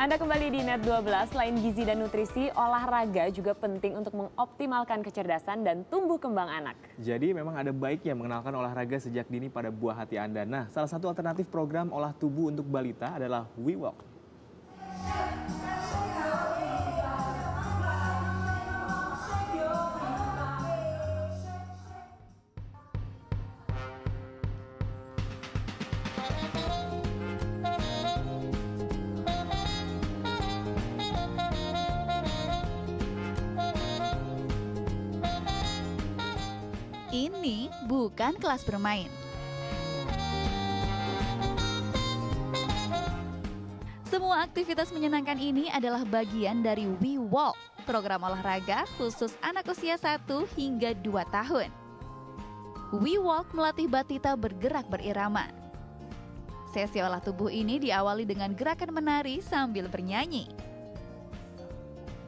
Anda kembali di Net 12, selain gizi dan nutrisi, olahraga juga penting untuk mengoptimalkan kecerdasan dan tumbuh kembang anak. Jadi memang ada baiknya mengenalkan olahraga sejak dini pada buah hati Anda. Nah, salah satu alternatif program olah tubuh untuk balita adalah We Walk. Ini bukan kelas bermain. Semua aktivitas menyenangkan ini adalah bagian dari We Walk, program olahraga khusus anak usia 1 hingga 2 tahun. We Walk melatih batita bergerak berirama. Sesi olah tubuh ini diawali dengan gerakan menari sambil bernyanyi.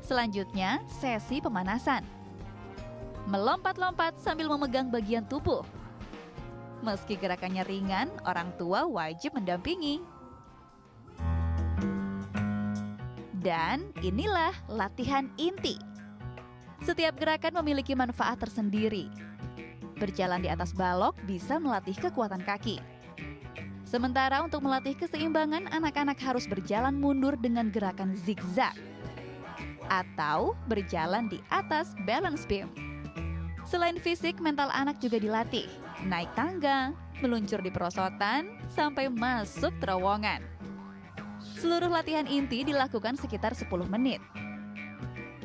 Selanjutnya, sesi pemanasan. Melompat-lompat sambil memegang bagian tubuh. Meski gerakannya ringan, orang tua wajib mendampingi. Dan inilah latihan inti. Setiap gerakan memiliki manfaat tersendiri. Berjalan di atas balok bisa melatih kekuatan kaki. Sementara untuk melatih keseimbangan, anak-anak harus berjalan mundur dengan gerakan zigzag. Atau berjalan di atas balance beam. Selain fisik, mental anak juga dilatih. Naik tangga, meluncur di perosotan, sampai masuk terowongan. Seluruh latihan inti dilakukan sekitar 10 menit.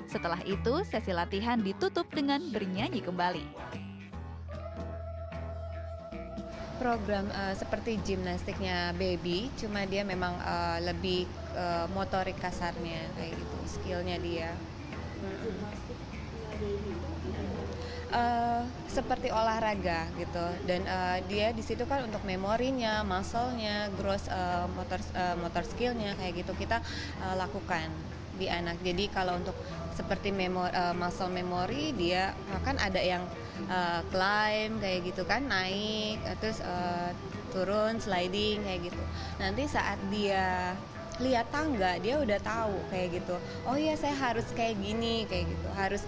Setelah itu, sesi latihan ditutup dengan bernyanyi kembali. Program seperti gimnastiknya baby, cuma dia memang lebih motorik kasarnya kayak gitu, skillnya dia. Seperti olahraga gitu, dan dia di situ kan untuk memorinya, muscle-nya, gross motor skillnya kayak gitu kita lakukan di anak. Jadi kalau untuk seperti muscle memory, dia kan ada yang climb kayak gitu kan, naik terus turun, sliding kayak gitu. Nanti saat dia lihat tangga, dia udah tahu kayak gitu. Oh iya, saya harus kayak gini, kayak gitu. Harus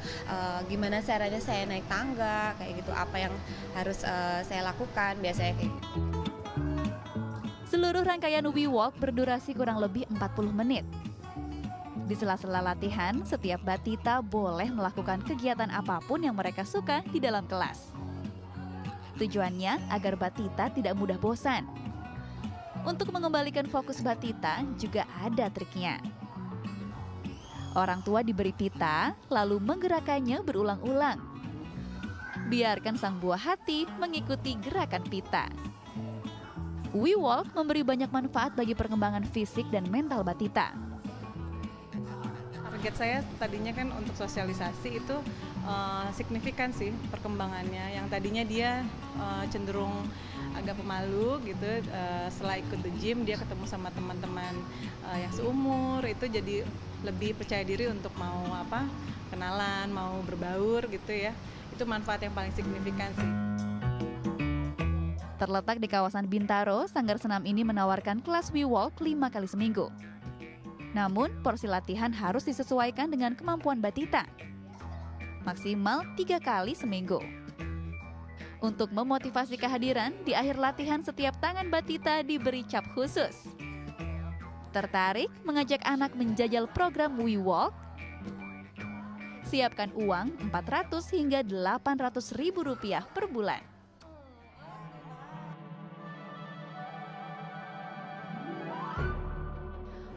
gimana caranya saya naik tangga, kayak gitu. Apa yang harus saya lakukan, biasanya kayak gitu. Seluruh rangkaian We Walk berdurasi kurang lebih 40 menit. Di sela-sela latihan, setiap batita boleh melakukan kegiatan apapun yang mereka suka di dalam kelas. Tujuannya agar batita tidak mudah bosan. Untuk mengembalikan fokus batita juga ada triknya. Orang tua diberi pita, lalu menggerakkannya berulang-ulang. Biarkan sang buah hati mengikuti gerakan pita. We Walk memberi banyak manfaat bagi perkembangan fisik dan mental batita. Target saya tadinya kan untuk sosialisasi itu signifikan sih perkembangannya. Yang tadinya dia cenderung agak pemalu gitu, setelah ikut the gym dia ketemu sama teman-teman yang seumur, itu jadi lebih percaya diri untuk mau kenalan, mau berbaur gitu ya. Itu manfaat yang paling signifikan sih. Terletak di kawasan Bintaro, sanggar senam ini menawarkan kelas We Walk 5 kali seminggu. Namun, porsi latihan harus disesuaikan dengan kemampuan batita. Maksimal 3 kali seminggu. Untuk memotivasi kehadiran, di akhir latihan setiap tangan batita diberi cap khusus. Tertarik mengajak anak menjajal program We Walk? Siapkan uang 400 hingga 800 ribu rupiah per bulan.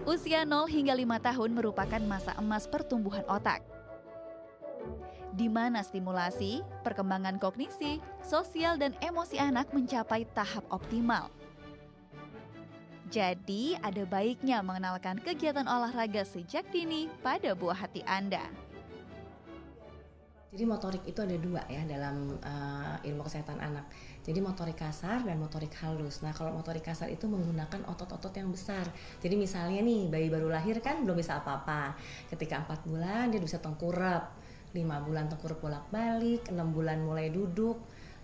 Usia 0 hingga 5 tahun merupakan masa emas pertumbuhan otak, di mana stimulasi, perkembangan kognisi, sosial, dan emosi anak mencapai tahap optimal. Jadi, ada baiknya mengenalkan kegiatan olahraga sejak dini pada buah hati Anda. Jadi motorik itu ada 2 ya dalam ilmu kesehatan anak. Jadi motorik kasar dan motorik halus. Nah, kalau motorik kasar itu menggunakan otot-otot yang besar. Jadi misalnya nih, bayi baru lahir kan belum bisa apa-apa. Ketika 4 bulan dia bisa tengkurap, 5 bulan tengkurap bolak-balik, 6 bulan mulai duduk,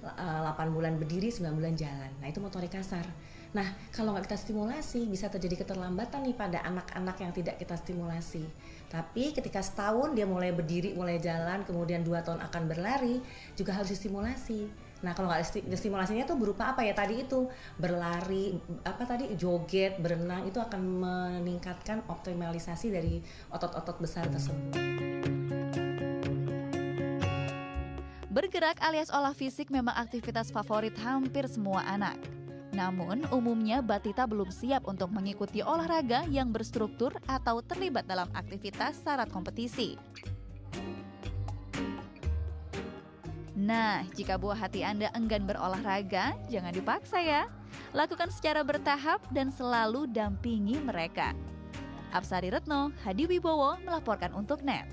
8 bulan berdiri, 9 bulan jalan. Nah itu motorik kasar. Nah kalau nggak kita stimulasi bisa terjadi keterlambatan nih pada anak-anak yang tidak kita stimulasi. Tapi ketika setahun dia mulai berdiri, mulai jalan, kemudian 2 tahun akan berlari, juga harus distimulasi. Nah kalau nggak stimulasinya tuh berupa apa ya tadi itu, berlari, joget, berenang, itu akan meningkatkan optimalisasi dari otot-otot besar tersebut. Bergerak alias olah fisik memang aktivitas favorit hampir semua anak. Namun, umumnya Batita belum siap untuk mengikuti olahraga yang berstruktur atau terlibat dalam aktivitas syarat kompetisi. Nah, jika buah hati Anda enggan berolahraga, jangan dipaksa ya. Lakukan secara bertahap dan selalu dampingi mereka. Apsari Retno, Hadi Wibowo melaporkan untuk NET.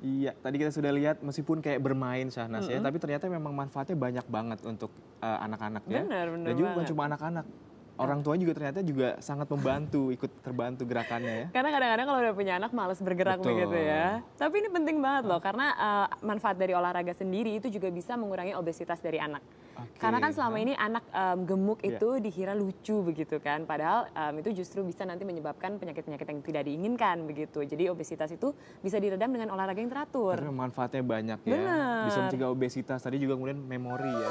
Iya, tadi kita sudah lihat meskipun kayak bermain Syahnas ya, tapi ternyata memang manfaatnya banyak banget untuk anak-anak ya. Benar Dan juga bukan banget. cuma anak-anak. Orang tua juga ternyata juga sangat membantu, ikut terbantu gerakannya ya. Karena kadang-kadang kalau udah punya anak malas bergerak Betul. begitu ya. Tapi ini penting banget loh karena manfaat dari olahraga sendiri itu juga bisa mengurangi obesitas dari anak. Oke. Karena kan selama ini anak gemuk Iya. itu dikira lucu begitu kan. Padahal itu justru bisa nanti menyebabkan penyakit-penyakit yang tidak diinginkan begitu. Jadi obesitas itu bisa diredam dengan olahraga yang teratur. Karena manfaatnya banyak ya. Benar. Bisa mencegah obesitas, tadi juga kemudian memori ya.